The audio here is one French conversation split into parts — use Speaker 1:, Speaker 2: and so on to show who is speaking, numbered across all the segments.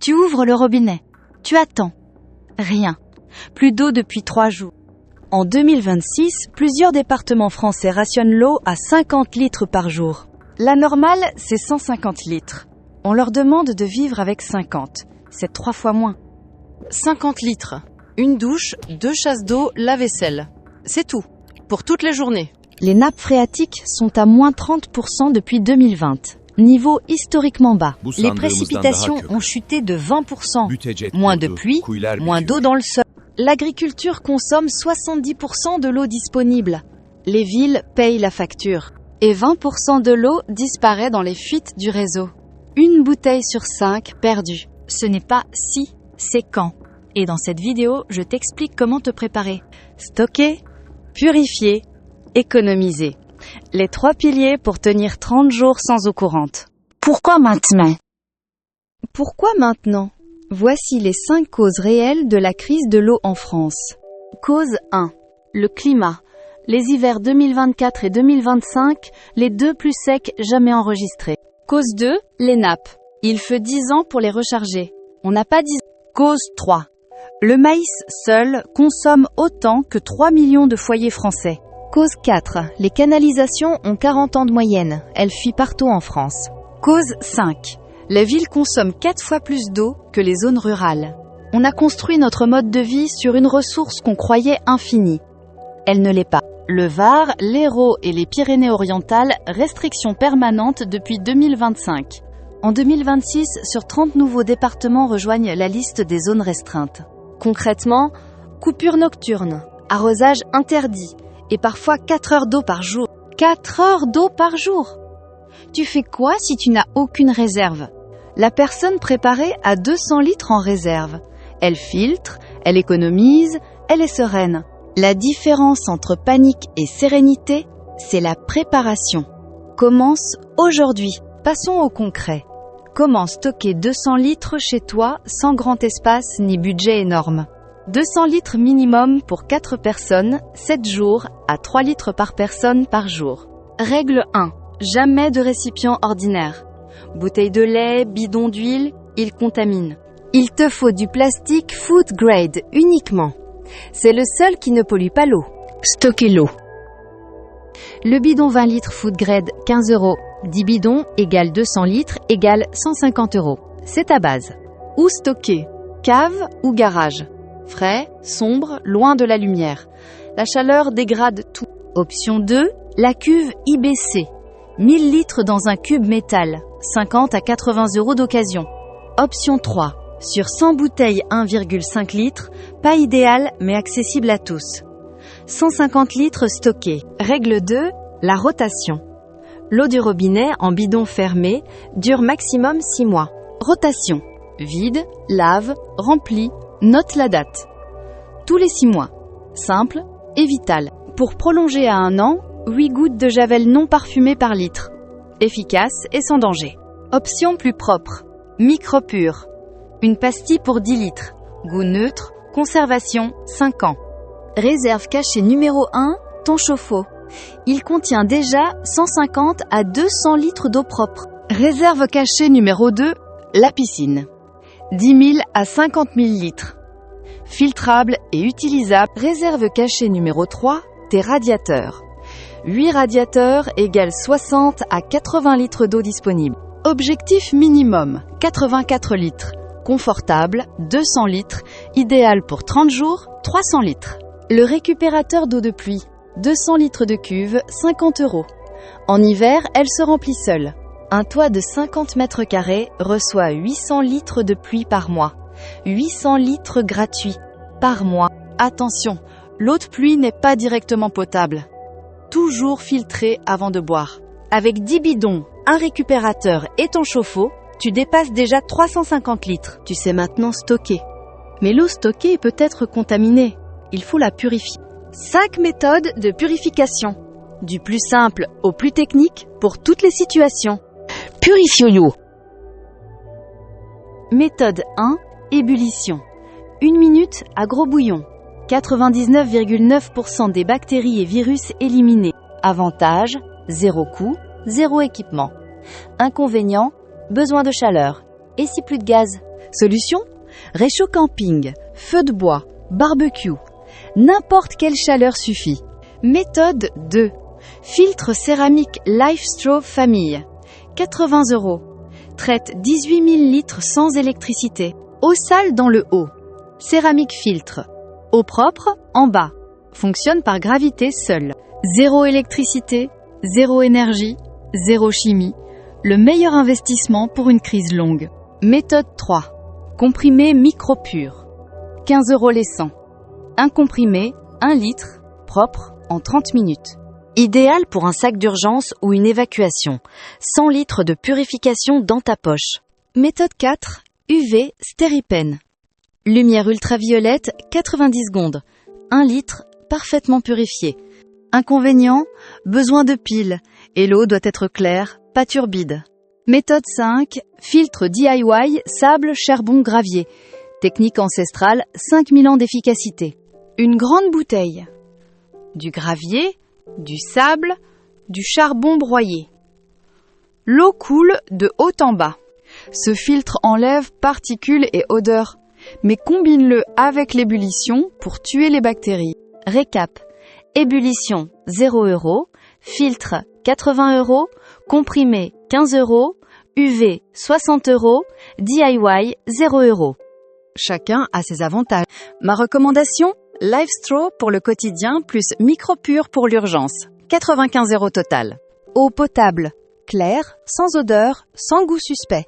Speaker 1: Tu ouvres le robinet. Tu attends. Rien. Plus d'eau depuis 3 jours.
Speaker 2: En 2026, plusieurs départements français rationnent l'eau à 50 litres par jour. La normale, c'est 150 litres. On leur demande de vivre avec 50. C'est 3 fois moins.
Speaker 3: 50 litres. Une douche, 2 chasses d'eau, la vaisselle. C'est tout. Pour toutes les journées.
Speaker 2: Les nappes phréatiques sont à moins 30% depuis 2020. Niveau historiquement bas. Les précipitations ont chuté de 20%. Moins de pluie, moins d'eau dans le sol. L'agriculture consomme 70% de l'eau disponible. Les villes payent la facture. Et 20% de l'eau disparaît dans les fuites du réseau. Une bouteille sur 5 perdue.
Speaker 1: Ce n'est pas si, c'est quand. Et dans cette vidéo, je t'explique comment te préparer.
Speaker 2: Stocker, purifier, économiser. Les 3 piliers pour tenir 30 jours sans eau courante.
Speaker 1: Pourquoi maintenant?
Speaker 2: Pourquoi maintenant? Voici les 5 causes réelles de la crise de l'eau en France. Cause 1. Le climat. Les hivers 2024 et 2025, les 2 plus secs jamais enregistrés. Cause 2. Les nappes. Il faut 10 ans pour les recharger. On n'a pas 10 ans. Cause 3. Le maïs seul consomme autant que 3 millions de foyers français. Cause 4. Les canalisations ont 40 ans de moyenne. Elles fuient partout en France. Cause 5. Les villes consomment 4 fois plus d'eau que les zones rurales. On a construit notre mode de vie sur une ressource qu'on croyait infinie. Elle ne l'est pas. Le Var, l'Hérault et les Pyrénées-Orientales, restrictions permanentes depuis 2025. En 2026, sur 30 nouveaux départements rejoignent la liste des zones restreintes. Concrètement, coupure nocturne, arrosage interdit, et parfois 4 heures d'eau par jour. 4 heures d'eau par jour! Tu fais quoi si tu n'as aucune réserve? La personne préparée a 200 litres en réserve. Elle filtre, elle économise, elle est sereine. La différence entre panique et sérénité, c'est la préparation. Commence aujourd'hui. Passons au concret. Comment stocker 200 litres chez toi sans grand espace ni budget énorme? 200 litres minimum pour 4 personnes, 7 jours, à 3 litres par personne par jour. Règle 1. Jamais de récipient ordinaire. Bouteille de lait, bidon d'huile, ils contaminent. Il te faut du plastique food grade uniquement. C'est le seul qui ne pollue pas l'eau. Stocker l'eau. Le bidon 20 litres food grade, 15 €. 10 bidons égale 200 litres égale 150 €. C'est ta base. Où stocker? Cave ou garage? Frais, sombre, loin de la lumière. La chaleur dégrade tout. Option 2, la cuve IBC. 1000 litres dans un cube métal. 50 à 80 € d'occasion. Option 3. Sur 100 bouteilles 1,5 litres, pas idéal mais accessible à tous. 150 litres stockés. Règle 2, la rotation. L'eau du robinet en bidon fermé dure maximum 6 mois. Rotation. Vide, lave, rempli, note la date. Tous les 6 mois. Simple et vital. Pour prolonger à 1 an, 8 gouttes de javel non parfumé par litre. Efficace et sans danger. Option plus propre. Micropure. Une pastille pour 10 litres. Goût neutre. Conservation 5 ans. Réserve cachée numéro 1, ton chauffe-eau. Il contient déjà 150 à 200 litres d'eau propre. Réserve cachée numéro 2, la piscine. 10 000 à 50 000 litres. Filtrable et utilisable. Réserve cachée numéro 3, tes radiateurs. 8 radiateurs égale 60 à 80 litres d'eau disponible. Objectif minimum, 84 litres. Confortable, 200 litres. Idéal pour 30 jours, 300 litres. Le récupérateur d'eau de pluie. 200 litres de cuve, 50 €. En hiver, elle se remplit seule. Un toit de 50 mètres carrés reçoit 800 litres de pluie par mois. 800 litres gratuits par mois. Attention, l'eau de pluie n'est pas directement potable. Toujours filtrée avant de boire. Avec 10 bidons, un récupérateur et ton chauffe-eau, tu dépasses déjà 350 litres. Tu sais maintenant stocker. Mais l'eau stockée peut être contaminée. Il faut la purifier. 5 méthodes de purification. Du plus simple au plus technique pour toutes les situations. Purifie l'eau. Méthode 1. Ébullition. 1 minute à gros bouillon. 99,9% des bactéries et virus éliminés. Avantage, 0 coût, 0 équipement. Inconvénient, besoin de chaleur. Et si plus de gaz? Solution ? Réchaud camping, feu de bois, barbecue. N'importe quelle chaleur suffit. Méthode 2. Filtre céramique LifeStraw Famille. 80 €. Traite 18 000 litres sans électricité. Eau sale dans le haut. Céramique filtre. Eau propre en bas. Fonctionne par gravité seule. Zéro électricité, zéro énergie, zéro chimie. Le meilleur investissement pour une crise longue. Méthode 3. Comprimé micro-pur. 15 € les 100. Un comprimé, 1 litre, propre, en 30 minutes.
Speaker 3: Idéal pour un sac d'urgence ou une évacuation. 100 litres de purification dans ta poche.
Speaker 2: Méthode 4. UV Stéripen. Lumière ultraviolette, 90 secondes. 1 litre, parfaitement purifié. Inconvénient, besoin de piles, et l'eau doit être claire, pas turbide. Méthode 5. Filtre DIY, sable, charbon, gravier. Technique ancestrale, 5000 ans d'efficacité. Une grande bouteille. Du gravier, du sable, du charbon broyé. L'eau coule de haut en bas. Ce filtre enlève particules et odeurs, mais combine-le avec l'ébullition pour tuer les bactéries. Récap. Ébullition, 0 €. Filtre, 80 €. Comprimé, 15 €. UV, 60 €. DIY, 0 €. Chacun a ses avantages. Ma recommandation, LifeStraw pour le quotidien plus micro-pur pour l'urgence. 95 € total. Eau potable, claire, sans odeur, sans goût suspect.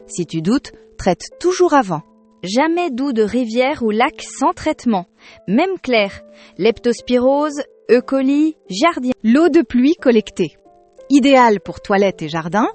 Speaker 2: Si tu doutes, traite toujours avant. Jamais d'eau de rivière ou lac sans traitement. Même clair. Leptospirose, E. coli, giardien. L'eau de pluie collectée. Idéale pour toilettes et jardin.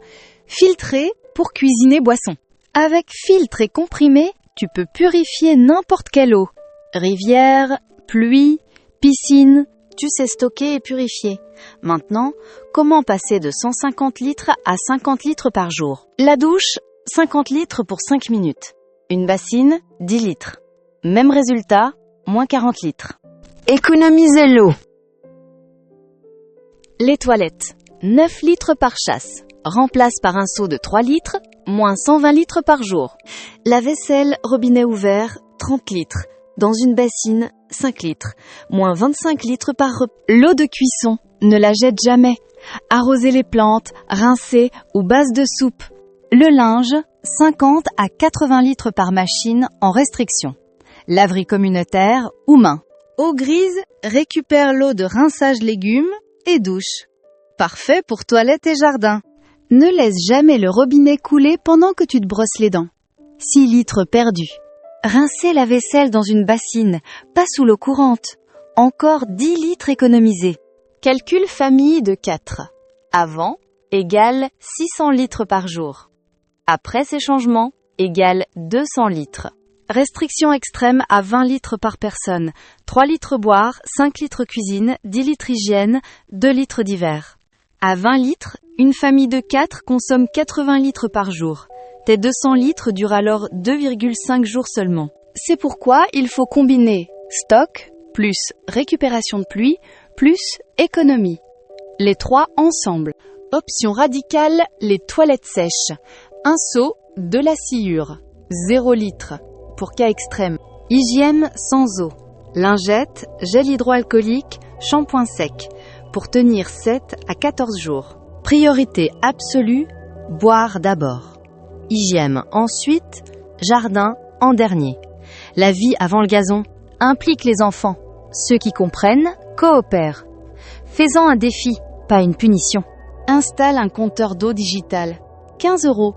Speaker 2: Filtrée pour cuisiner boissons. Avec filtre et comprimé, tu peux purifier n'importe quelle eau. Rivière, pluie, piscine, tu sais stocker et purifier. Maintenant, comment passer de 150 litres à 50 litres par jour ? La douche, 50 litres pour 5 minutes. Une bassine, 10 litres. Même résultat, moins 40 litres.
Speaker 3: Économisez l'eau.
Speaker 2: Les toilettes, 9 litres par chasse. Remplace par un seau de 3 litres, moins 120 litres par jour. La vaisselle, robinet ouvert, 30 litres. Dans une bassine, 5 litres, moins 25 litres par repas. L'eau de cuisson, ne la jette jamais. Arroser les plantes, rincer ou base de soupe. Le linge, 50 à 80 litres par machine en restriction. Laverie communautaire ou main. Eau grise, récupère l'eau de rinçage légumes et douche. Parfait pour toilette et jardin. Ne laisse jamais le robinet couler pendant que tu te brosses les dents. 6 litres perdus. Rincer la vaisselle dans une bassine, pas sous l'eau courante. Encore 10 litres économisés. Calcul famille de 4. Avant, égale 600 litres par jour. Après ces changements, égale 200 litres. Restriction extrême à 20 litres par personne. 3 litres boire, 5 litres cuisine, 10 litres hygiène, 2 litres d'hiver. À 20 litres, une famille de 4 consomme 80 litres par jour. Tes 200 litres durent alors 2,5 jours seulement. C'est pourquoi il faut combiner stock plus récupération de pluie plus économie. Les trois ensemble. Option radicale, les toilettes sèches. Un seau, de la sciure. 0 litre. Pour cas extrême. Hygiène sans eau. Lingette, gel hydroalcoolique, shampoing sec. Pour tenir 7 à 14 jours. Priorité absolue, boire d'abord. Hygiène ensuite, jardin en dernier. La vie avant le gazon implique les enfants. Ceux qui comprennent, coopèrent. Fais-en un défi, pas une punition. Installe un compteur d'eau digital. 15 €.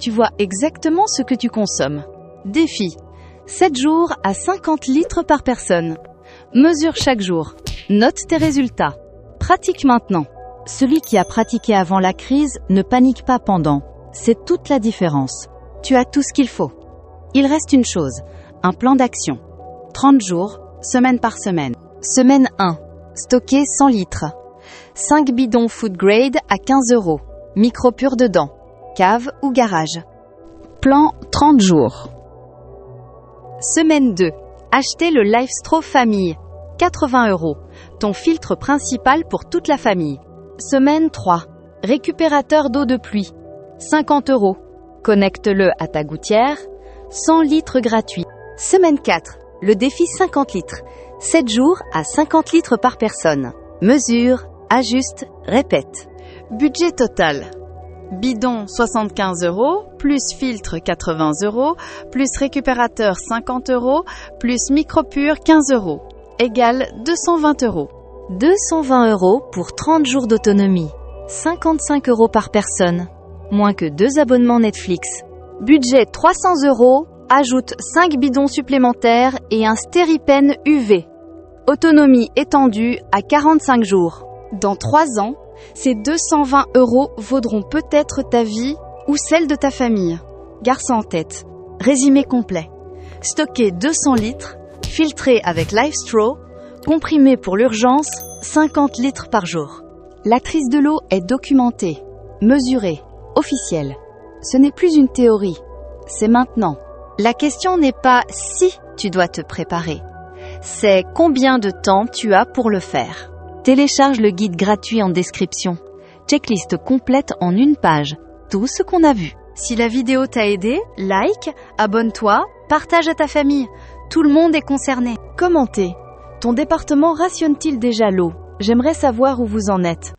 Speaker 2: Tu vois exactement ce que tu consommes. Défi. 7 jours à 50 litres par personne. Mesure chaque jour. Note tes résultats. Pratique maintenant. Celui qui a pratiqué avant la crise ne panique pas pendant. C'est toute la différence. Tu as tout ce qu'il faut. Il reste une chose, un plan d'action. 30 jours, semaine par semaine. Semaine 1. Stocker 100 litres. 5 bidons food grade à 15 €. Micro pur dedans. Cave ou garage. Plan 30 jours. Semaine 2. Acheter le LifeStraw Famille. 80 €. Ton filtre principal pour toute la famille. Semaine 3. Récupérateur d'eau de pluie. 50 €. Connecte-le à ta gouttière. 100 litres gratuits. Semaine 4. Le défi 50 litres. 7 jours à 50 litres par personne. Mesure, ajuste, répète.
Speaker 3: Budget total. Bidon 75 €, plus filtre 80 €, plus récupérateur 50 €, plus micropure 15 €, égale 220 €.
Speaker 2: 220 € pour 30 jours d'autonomie. 55 € par personne. Moins que 2 abonnements Netflix. Budget 300 €, ajoute 5 bidons supplémentaires et un stéripen UV. Autonomie étendue à 45 jours. Dans 3 ans, ces 220 € vaudront peut-être ta vie ou celle de ta famille. Garde ça en tête. Résumé complet. Stocker 200 litres, filtré avec LifeStraw, comprimé pour l'urgence, 50 litres par jour. La crise de l'eau est documentée, mesurée, officielle. Ce n'est plus une théorie, c'est maintenant. La question n'est pas si tu dois te préparer, c'est combien de temps tu as pour le faire. Télécharge le guide gratuit en description. Checklist complète en une page. Tout ce qu'on a vu. Si la vidéo t'a aidé, like, abonne-toi, partage à ta famille. Tout le monde est concerné. Commentez. Ton département rationne-t-il déjà l'eau? J'aimerais savoir où vous en êtes.